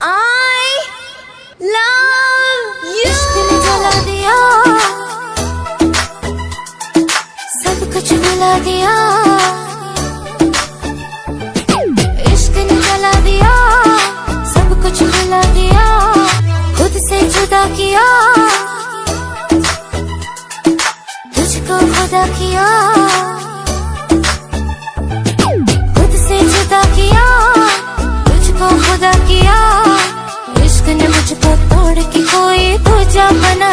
I love you। इश्क ने जला दिया, सब कुछ भुला दिया। इश्क ने जला दिया, सब कुछ भुला दिया। खुद से जुदा किया, तुझको खुदा किया। खुद से जुदा किया, तुझको खुदा किया। इश्क ने मुझको तोड़ के कोई दूजा बना